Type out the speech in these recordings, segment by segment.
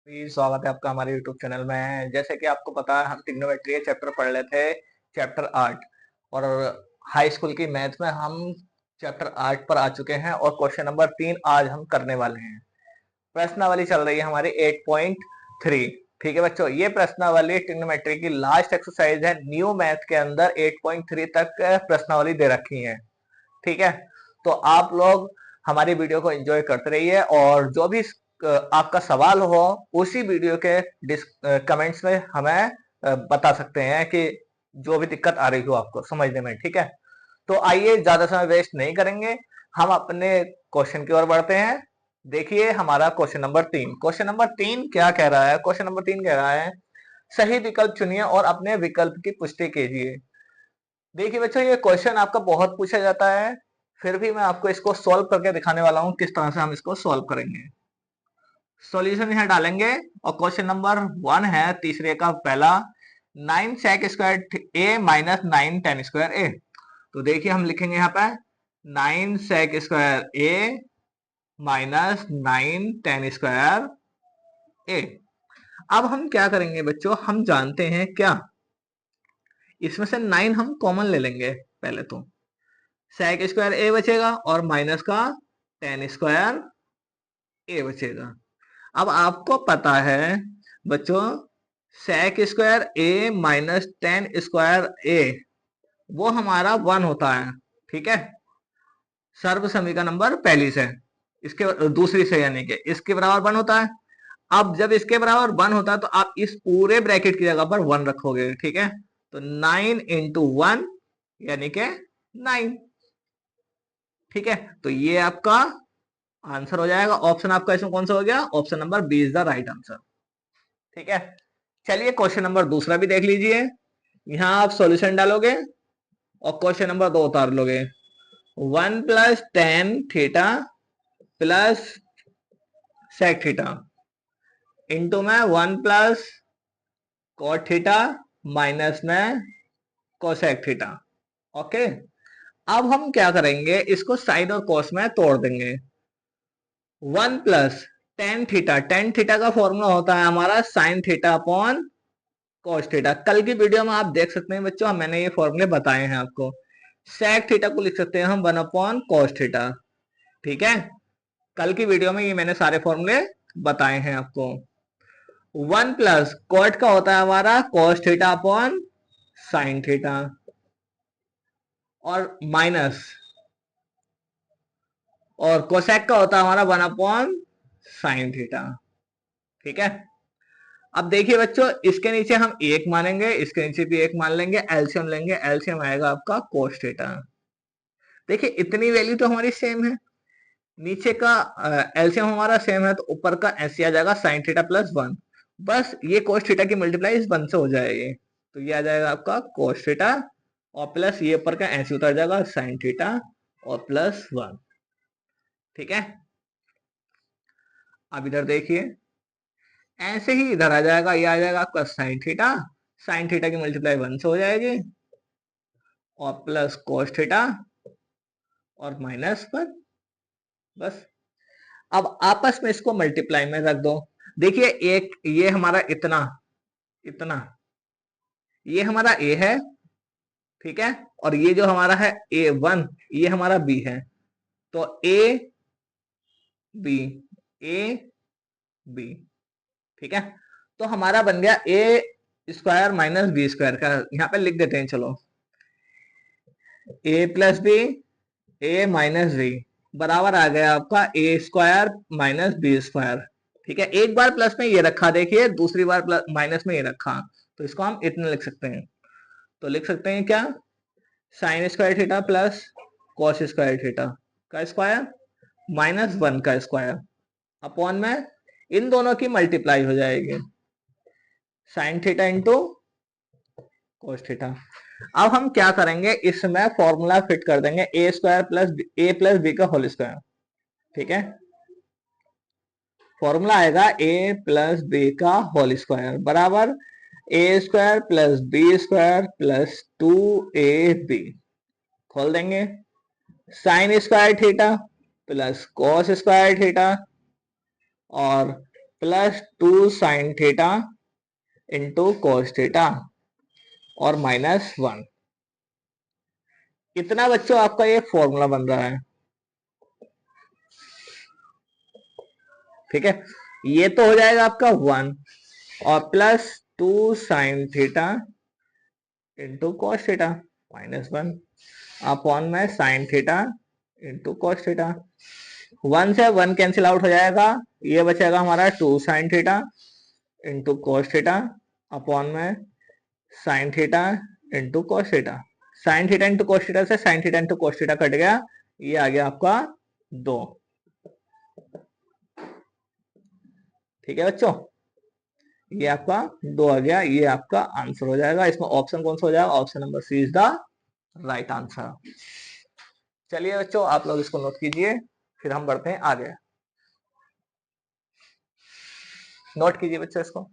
स्वागत है आपका हमारे यूट्यूब चैनल में। जैसे कि आपको पता है हम ट्रिग्नोमेट्री चैप्टर पढ़ रहे थे, चैप्टर 8। और हाई स्कूल की मैथ में हम चैप्टर 8 पर आ चुके हैं और क्वेश्चन नंबर 3 आज हम करने वाले हैं। प्रश्नावली चल रही है हमारी 8.3। ठीक है बच्चों, ये प्रश्नावली ट्रिग्नोमेट्री की लास्ट एक्सरसाइज है। न्यू मैथ के अंदर 8.3 तक प्रश्नावली दे रखी है। ठीक है, तो आप लोग हमारी वीडियो को एंजॉय करते रहिए और जो भी आपका सवाल हो उसी वीडियो के कमेंट्स में हमें बता सकते हैं कि जो भी दिक्कत आ रही हो आपको समझने में। ठीक है, तो आइए ज्यादा समय वेस्ट नहीं करेंगे, हम अपने क्वेश्चन की ओर बढ़ते हैं। देखिए हमारा क्वेश्चन नंबर 3 क्या कह रहा है। क्वेश्चन नंबर 3 कह रहा है सही विकल्प चुनिए और अपने विकल्प की पुष्टि कीजिए। देखिए बच्चों, ये क्वेश्चन आपका बहुत पूछा जाता है, फिर भी मैं आपको इसको सॉल्व करके दिखाने वाला हूं किस तरह से हम इसको सॉल्व करेंगे। सॉल्यूशन यहां डालेंगे और क्वेश्चन नंबर 1 है तीसरे का पहला, 9 sec स्क्वायर ए माइनस 9 tan स्क्वायर ए। तो देखिए हम लिखेंगे यहाँ पे 9 sec स्क्वायर ए माइनस 9 tan स्क्वायर ए। अब हम क्या करेंगे बच्चों, हम जानते हैं क्या, इसमें से 9 हम कॉमन ले लेंगे पहले तो। sec स्क्वायर ए बचेगा और माइनस का tan स्क्वायर ए बचेगा। अब आपको पता है बच्चों sec स्क्वायर ए माइनस tan स्क्वायर ए वो हमारा 1 होता है। ठीक है, सर्व समी का नंबर पहली से, इसके दूसरी से यानी कि इसके बराबर 1 होता है। अब जब इसके बराबर 1 होता है तो आप इस पूरे ब्रैकेट की जगह पर 1 रखोगे। ठीक है, तो 9 इंटू 1 यानी कि 9। ठीक है, तो ये आपका आंसर हो जाएगा। ऑप्शन आपका इसमें कौन सा हो गया, option number B is the right answer. ठीक है, चलिए क्वेश्चन नंबर दूसरा भी देख लीजिए। यहां आप सॉल्यूशन डालोगे और क्वेश्चन नंबर 2 उतार लोगे। 1 plus tan theta plus sec theta into में 1 प्लस कॉट थीटा माइनस में कोसेक थीटा। ओके, अब हम क्या करेंगे, इसको साइन और कॉस में तोड़ देंगे। 1 प्लस टेन थीटा का फॉर्मूला होता है हमारा sine theta upon cos theta. कल की वीडियो में आप देख सकते हैं बच्चों, मैंने ये फॉर्मूले बताए हैं आपको। सेक थीटा को लिख सकते हैं हम 1 अपॉन कॉस थीटा। ठीक है, कल की वीडियो में ये मैंने सारे फॉर्मूले बताए हैं आपको। 1 प्लस कॉट का होता है हमारा cos theta upon sine theta और माइनस, और कोसेक का होता है हमारा 1 अपॉन साइन थीटा। ठीक है, अब देखिए बच्चों, इसके नीचे हम एक मानेंगे, इसके नीचे भी एक मान लेंगे, एलसीएम लेंगे, एलसीएम आएगा आपका कोस थीटा। देखिए इतनी वैल्यू तो हमारी सेम है, नीचे का एलसीएम हमारा सेम है, तो ऊपर का ऐसे आ जाएगा साइन थीटा प्लस 1। बस ये कोस थीटा की मल्टीप्लाई इस 1 से हो जाएगी, तो ये आ जाएगा आपका कोस थीटा और प्लस ये ऊपर का ऐसे उतर जाएगा साइन थीटा और प्लस 1। ठीक है, अब इधर देखिए ऐसे ही इधर आ जाएगा, ये आ जाएगा आपका साइन थीटा की मल्टीप्लाई 1 से हो जाएगी और प्लस कोस थीटा और माइनस 1। बस अब आपस में इसको मल्टीप्लाई में रख दो। देखिए एक ये हमारा इतना इतना ये हमारा ए है। ठीक है, और ये जो हमारा है A1 ये हमारा बी है, तो ए बी ए बी। ठीक है, तो हमारा बन गया ए स्क्वायर माइनस बी स्क्वायर का, यहां पे लिख देते हैं चलो, ए प्लस बी ए माइनस बी बराबर आ गया आपका ए स्क्वायर माइनस बी स्क्वायर। ठीक है, एक बार प्लस में ये रखा, देखिए दूसरी बार प्लस माइनस में ये रखा, तो इसको हम इतना लिख सकते हैं। तो लिख सकते हैं क्या, sign square theta plus cos square theta का स्क्वायर माइनस 1 का स्क्वायर अपॉन में इन दोनों की मल्टीप्लाई हो जाएगी, sine theta into cos theta. अब हम क्या करेंगे, इसमें फॉर्मूला फिट कर देंगे A square plus A plus B का होल स्क्वायर। ठीक है, फॉर्मूला आएगा ए प्लस बी का होल स्क्वायर बराबर A square plus B square plus 2ab। खोल देंगे, sine square theta plus cos square theta और plus 2 sine theta into cos theta और -1। कितना बच्चों आपका ये फॉर्मूला बन रहा है? ठीक है, ये तो हो जाएगा आपका 1 और plus 2 sine theta into cos theta -1 upon में sine theta into cos theta. 1 से 1 कैंसिल आउट हो जाएगा, ये बचेगा हमारा 2 sine theta into cos theta upon में sine theta into cos theta. Sine theta into cos theta से sine theta into cos theta cut गया, ये आ गया आपका 2। ठीक है बच्चों, ये आपका 2 आ गया, ये आपका आंसर हो जाएगा। इसमें ऑप्शन कौन सा हो जाएगा? Option number C is the right answer. चलिए बच्चों, आप लोग इसको नोट कीजिए, फिर हम बढ़ते हैं आगे। नोट कीजिए बच्चों इसको।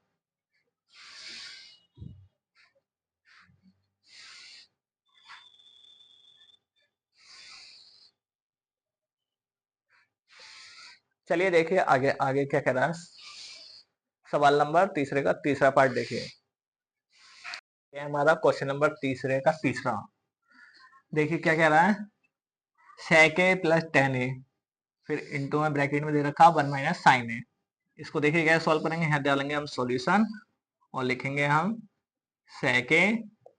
चलिए देखिए आगे आगे क्या कह रहा है। सवाल नंबर तीसरे का तीसरा पार्ट देखिए। ये हमारा क्वेश्चन नंबर तीसरे का तीसरा। देखिए क्या कह रहा है, sec a प्लस टेन ए, फिर इंटू में ब्रैकेट में दे रखा 1 माइनस साइन ए। इसको देखिए क्या सॉल्व करेंगे, यहाँ डालेंगे हम सॉल्यूशन और लिखेंगे हम sec a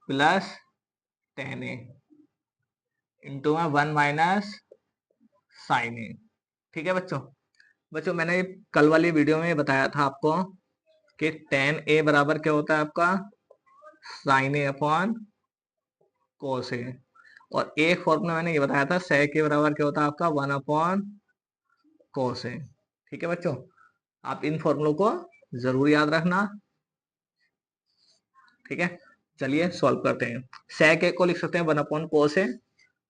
plus ten A into में 1 माइनस साइन ए। ठीक है बच्चों, बच्चों मैंने कल वाली वीडियो में बताया था आपको कि टेन ए बराबर क्या होता है आपका साइन ए अपॉन कोस ए, और एक फॉर्मूला मैंने ये बताया था sec के बराबर क्या होता है आपका 1 अपॉन कोस ए। ठीक है बच्चों, आप इन फॉर्मूलों को जरूर याद रखना। ठीक है, चलिए सॉल्व करते हैं। sec ए को लिख सकते हैं 1 अपॉन कोस ए,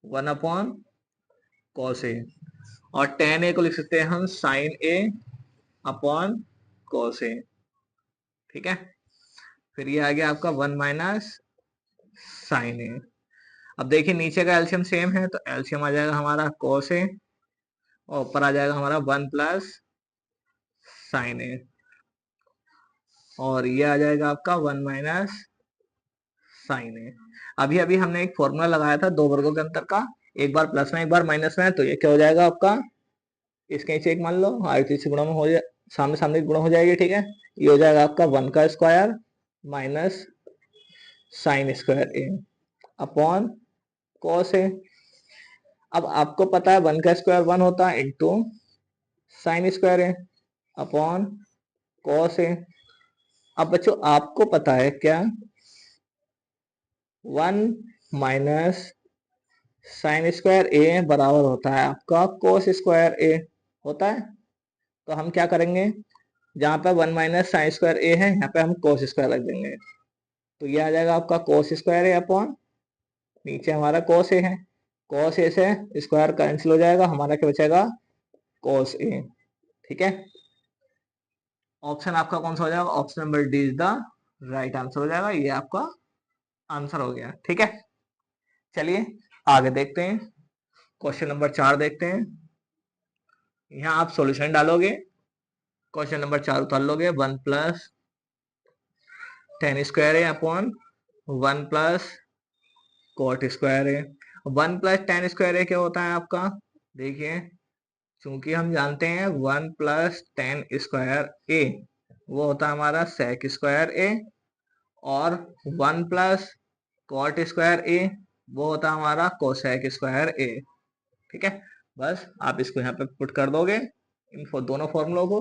1 अपॉन कोस ए, और टेन ए को लिख सकते हैं हम sign A upon cos A. ठीक है, फिर ये आ गया आपका 1 माइनस साइन ए। अब देखिए नीचे का एलसीएम सेम है, तो एलसीएम आ जाएगा हमारा कोस ए और ऊपर आ जाएगा हमारा 1 प्लस साइन ए, और ये आ जाएगा आपका 1 माइनस साइन ए। अभी अभी हमने एक फॉर्मूला लगाया था दो वर्गों के अंतर का, एक बार प्लस में एक बार माइनस में, तो ये क्या हो जाएगा आपका, इसके नीचे एक मान लो आयत से गुणा में हो जाए, सामने सामने गुणा हो जाएगी। ठीक है, ये हो जाएगा आपका 1 का square minus sign square A upon cos A. अब आपको पता है 1 का स्क्वायर 1 होता है into sine square A upon cos A. अब बच्चों आपको पता है क्या, 1 माइनस साइन स्क्वायर ए बराबर होता है आपका कोस स्क्वायर ए होता है। तो हम क्या करेंगे, जहां पे 1 माइनस साइन स्क्वायर ए है यहाँ पे हम कोस स्क्वायर रख देंगे, तो ये आ जाएगा आपका कोस स्क्वायर ए अपॉन नीचे हमारा कोस ए है, कोस ए से स्क्वायर कैंसिल हो जाएगा, हमारा क्या बचेगा कोस ए। ठीक है, ऑप्शन आपका कौन सा हो जाएगा, option number D is the right answer हो जाएगा, ये आपका आंसर हो गया। ठीक है, चलिए आगे देखते हैं, क्वेश्चन नंबर 4 देखते हैं। यहाँ आप सॉल्यूशन डालोगे, क्वेश्चन नंबर 4 उतार लोगे, 1 प्लस टेन स्क्वायर है अपॉन 1 प्लस कॉट स्क्वायर है। 1 प्लस टेन स्क्वायर है क्या होता है आपका, देखिए चूंकि हम जानते हैं 1 प्लस टेन स्क्वायर ए वो होता है हमारा सेक स्क्वायर ए, और 1 प्लस कॉट स्क्वायर ए वो होता है हमारा कोसेक स्क्वायर ए। ठीक है, बस आप इसको यहाँ पे पुट कर दोगे इन दोनों फॉर्मूलों को,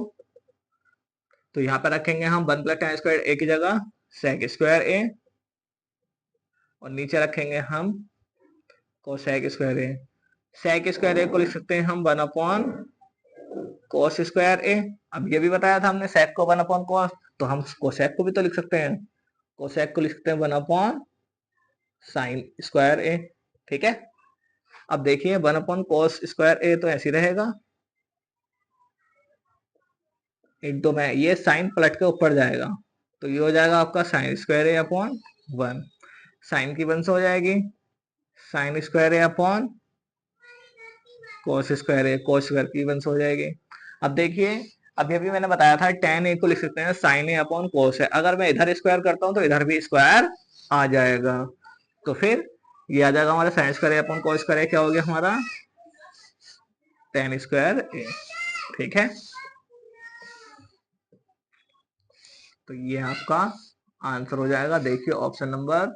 तो यहाँ पे रखेंगे हम 1 प्लस टेन स्क्वायर ए की जगह सेक स्क्वायर ए, और नीचे रखेंगे हम कोसेक स्क्वायर ए। सेक स्क्वायर ए को लिख सकते हैं हम 1 अपॉन कोस स्क्वायर ए। अब ये भी बताया था हमने सेक को 1 अपॉन कोस, तो हम कोसेक को भी तो लिख सकते हैं, कोसेक को लिख सकते हैं 1 अपॉन साइन स्क्वायर ए। ठीक है, अब देखिए 1 अपॉन कोस स्क्वायर ए तो ऐसे रहेगा, एक दो में ये साइन पलट के ऊपर जाएगा, तो ये हो जाएगा आपका साइन स्क्वायर ए अपॉन 1, साइन की 1 से हो जाएगी साइन स्क्वायर ए अपॉन कोस स्क्वायर ए, कोस स्क्वायर की 1 से हो जाएगी। अब देखिए अभी अभी मैंने बताया था tan a को लिख सकते हैं sin a upon cos a। अगर मैं इधर स्क्वायर करता हूं तो इधर भी स्क्वायर आ जाएगा, तो फिर ये आ जाएगा हमारा sin square upon cos square. क्या हो गया हमारा tan स्क्वायर a। ठीक है, तो ये आपका आंसर हो जाएगा। देखिए option number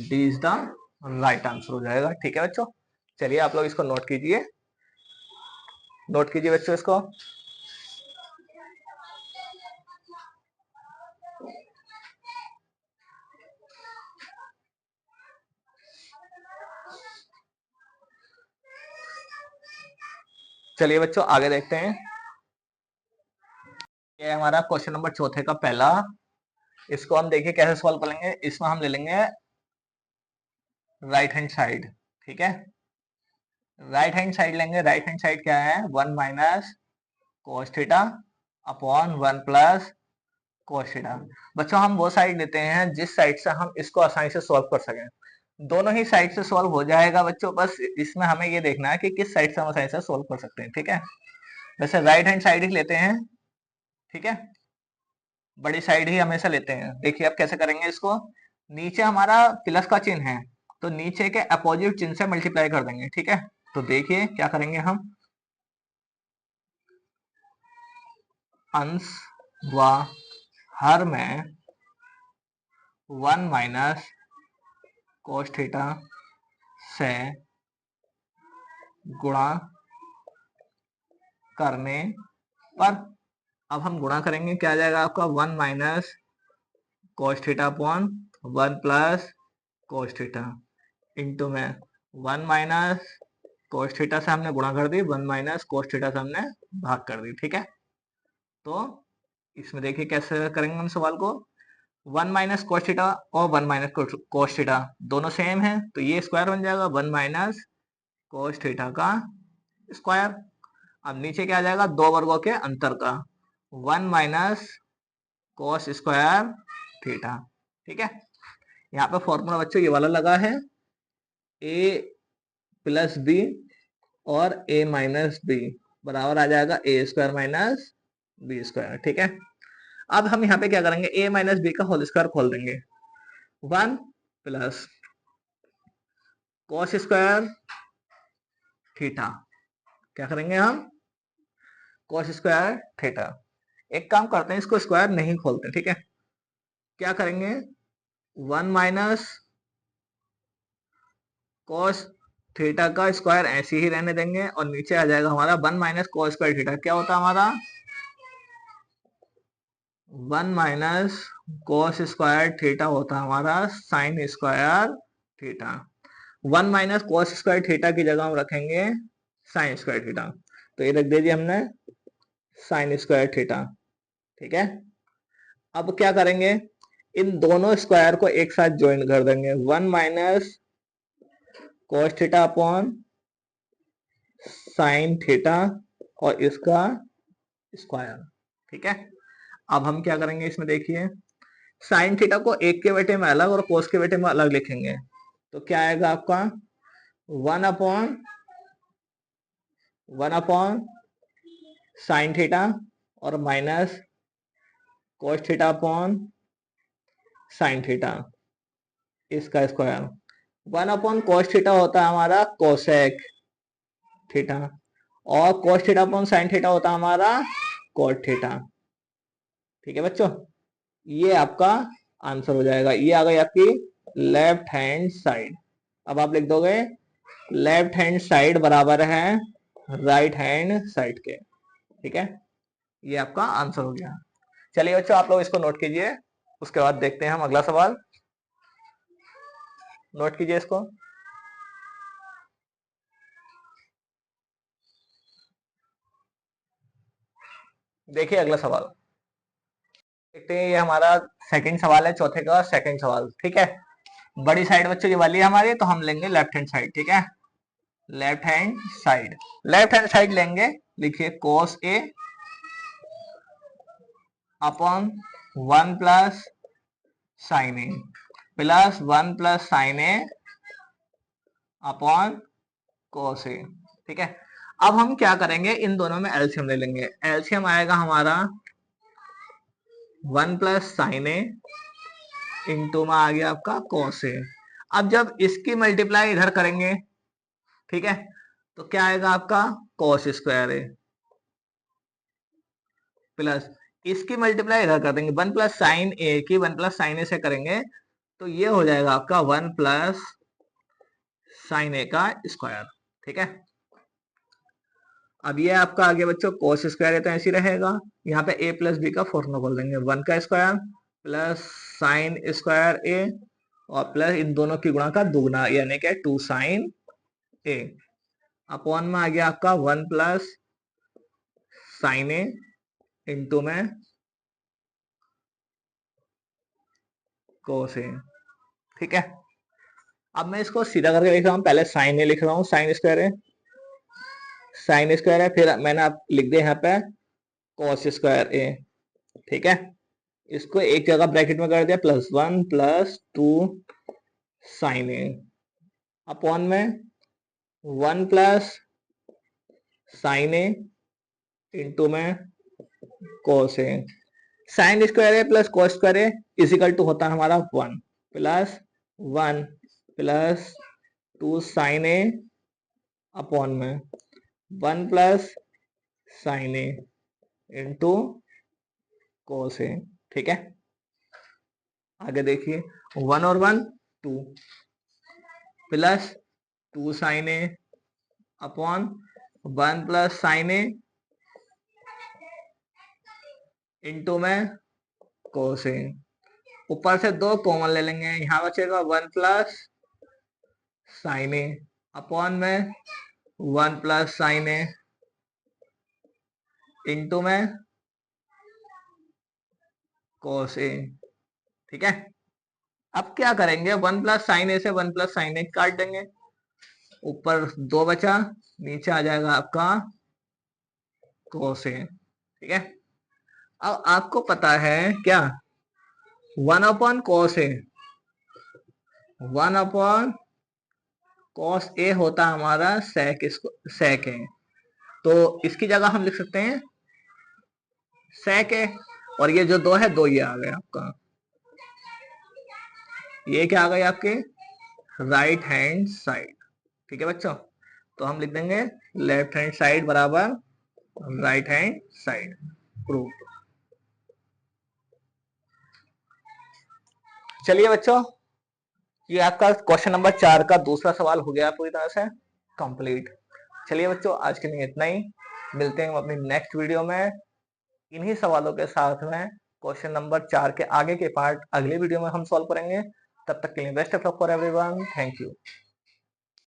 D is the right answer हो जाएगा। ठीक है बच्चों, चलिए आप लोग इसको नोट कीजिए, नोट कीजिए बच्चों इसको। चलिए बच्चों आगे देखते हैं। ये हमारा क्वेश्चन नंबर चौथे का पहला, इसको हम देखिए कैसे सॉल्व करेंगे। इसमें हम ले लेंगे राइट हैंड साइड। ठीक है, राइट हैंड साइड लेंगे। राइट हैंड साइड क्या है, 1 minus cos theta upon 1 plus cos theta. बच्चों हम वो साइड लेते हैं जिस साइड से हम इसको आसानी से सॉल्व कर सकें। दोनों ही साइड से सॉल्व हो जाएगा बच्चों, बस इसमें हमें ये देखना है कि किस साइड से हम आसानी से सॉल्व कर सकते हैं। ठीक है, वैसे राइट हैंड साइड ही लेते हैं। ठीक है, बड़ी साइड ही हमेशा लेते हैं। देखिए अब कैसे करेंगे इसको। नीचे हमारा प्लस का चिन्ह है, तो नीचे के अपोजिट चिन्ह से मल्टीप्लाई कर देंगे। ठीक है, तो देखिए क्या करेंगे हम, अंश व हर में 1 माइनस कोस थीटा से गुणा करने पर, अब हम गुणा करेंगे, क्या आ जाएगा आपका 1 minus cos theta upon 1 plus cos theta into में 1 माइनस कोस थीटा से हमने गुणा कर दी, 1 माइनस कोस थीटा से हमने भाग कर दी। ठीक है, तो इसमें देखिए कैसे करेंगे हम सवाल को। 1 माइनस कोस थीटा और 1 माइनस कोस थीटा दोनों सेम है, तो ये स्क्वायर बन जाएगा 1 माइनस कोस थीटा का स्क्वायर। अब नीचे क्या आ जाएगा, दो वर्गों के अंतर का 1 माइनस कोस स्क्वायर थीटा। ठीक है, यहाँ पे फॉर्मूला बच्चों ये वाला लगा है, ए प्लस बी और ए माइनस बी बराबर आ जाएगा ए स्क्वायर माइनस बी स्क्वायर। ठीक है, अब हम यहाँ पे क्या करेंगे, ए माइनस बी का होल स्क्वायर खोल देंगे, 1 प्लस कॉस स्क्वायर थीटा। क्या करेंगे हम, कॉस स्क्वायर थीटा। एक काम करते हैं, इसको स्क्वायर नहीं खोलते। ठीक है, क्या करेंगे, 1 माइनस कॉस थीटा का स्क्वायर ऐसे ही रहने देंगे और नीचे आ जाएगा हमारा 1 माइनस कॉस स्क्वायर थीटा। क्या होता है हमारा 1 माइनस कॉस स्क्वायर थीटा होता है हमारा sign square theta. 1 minus cos square theta की जगह हम रखेंगे साइन स्क्वायर थीटा, तो ये रख दीजिए हमने साइन स्क्वायर थीटा। ठीक है, अब क्या करेंगे, इन दोनों स्क्वायर को एक साथ ज्वाइन कर देंगे, 1 minus cos theta upon sine theta और इसका स्क्वायर। ठीक है, अब हम क्या करेंगे इसमें देखिए, साइन थीटा को एक के बेटे में अलग और कोस के बेटे में अलग लिखेंगे, तो क्या आएगा आपका 1 अपॉन साइन थीटा और minus cos theta upon sine theta इसका स्क्वायर। 1 अपॉन कोस थीटा होता है हमारा कोसेक थीटा और cos theta upon sine theta होता है हमारा कोट थीटा। ठीक है बच्चों, ये आपका आंसर हो जाएगा। ये आ गई आपकी लेफ्ट हैंड साइड। अब आप लिख दोगे लेफ्ट हैंड साइड बराबर है राइट हैंड साइड के। ठीक है, ये आपका आंसर हो गया। चलिए बच्चों आप लोग इसको नोट कीजिए, उसके बाद देखते हैं हम अगला सवाल। नोट कीजिए इसको। देखिए अगला सवाल देखते हैं, ये हमारा सेकंड सवाल है, चौथे का सेकंड सवाल। ठीक है, बड़ी साइड बच्चों ये वाली है हमारी, तो हम लेंगे लेफ्ट हैंड साइड। ठीक है, left hand side, left hand side लेंगे। लिखिए cos a upon 1 plus sine A plus 1 plus sine A upon cos a। ठीक है, अब हम क्या करेंगे, इन दोनों में एलसीएम ले लेंगे। एलसीएम आएगा हमारा 1 प्लस साइन ए इंटू में आ गया आपका कॉस ए। अब जब इसकी मल्टीप्लाई इधर करेंगे, ठीक है, तो क्या आएगा आपका कॉस स्क्वायर ए प्लस इसकी मल्टीप्लाई इधर कर देंगे, 1 प्लस साइन ए की 1 प्लस साइन ए से करेंगे तो ये हो जाएगा आपका 1 प्लस साइन ए का स्क्वायर। ठीक है, अब ये आपका आगे बच्चों कोस स्क्वायर है तो ऐसे रहेगा। यहाँ पे a प्लस बी का फॉर्मूला बोल देंगे, 1 का स्क्वायर प्लस साइन स्क्वायर ए और प्लस इन दोनों की गुणा का दुगना यानी कि 2 साइन ए अपॉन में आ गया आपका 1 प्लस साइन ए इंटू में कोस ए। ठीक है, अब मैं इसको सीधा करके लिख रहा हूँ, पहले साइन ए लिख रहा हूँ, साइन स्क्वायर है, साइन स्क्वायर है, फिर मैंने आप लिख दिया यहाँ पे कॉस स्क्वायर ए। ठीक है, इसको एक जगह ब्रैकेट में कर दिया, plus 1 plus 2 sine A upon में 1 प्लस साइन ए इंटू में cos A. Sine square A plus cos square A equal to होता है हमारा 1 plus 1 plus 2 sine A upon में 1 plus sine A into cos A. ठीक है, आगे देखिए 1 और 1 2 plus 2 sine A upon 1 plus sine A into में कोस ए। ऊपर से 2 कॉमन ले लेंगे, यहाँ बचेगा 1 प्लस साइन ए अपॉन में 1 प्लस साइन ए इंटू में कोस ए। ठीक है, अब क्या करेंगे, 1 प्लस साइन ए से 1 प्लस साइन ए काट देंगे, ऊपर 2 बचा, नीचे आ जाएगा आपका कोस ए। ठीक है, अब आपको पता है क्या 1 अपॉन कोस ए, 1 अपॉन कोस ए होता हमारा सेक है, तो इसकी जगह हम लिख सकते हैं सेक है, और ये जो 2 है 2 ये आ गया आपका, ये क्या आ गई आपके राइट हैंड साइड। ठीक है बच्चों, तो हम लिख देंगे लेफ्ट हैंड साइड बराबर राइट हैंड साइड प्रूफ। चलिए बच्चों, ये आपका क्वेश्चन नंबर 4 का दूसरा सवाल हो गया पूरी तरह से कंप्लीट। चलिए बच्चों, आज के लिए इतना ही, मिलते हैं हम अपनी नेक्स्ट वीडियो में इन्हीं सवालों के साथ में। क्वेश्चन नंबर 4 के आगे के पार्ट अगले वीडियो में हम सॉल्व करेंगे। तब तक के लिए best of luck for everyone, thank you.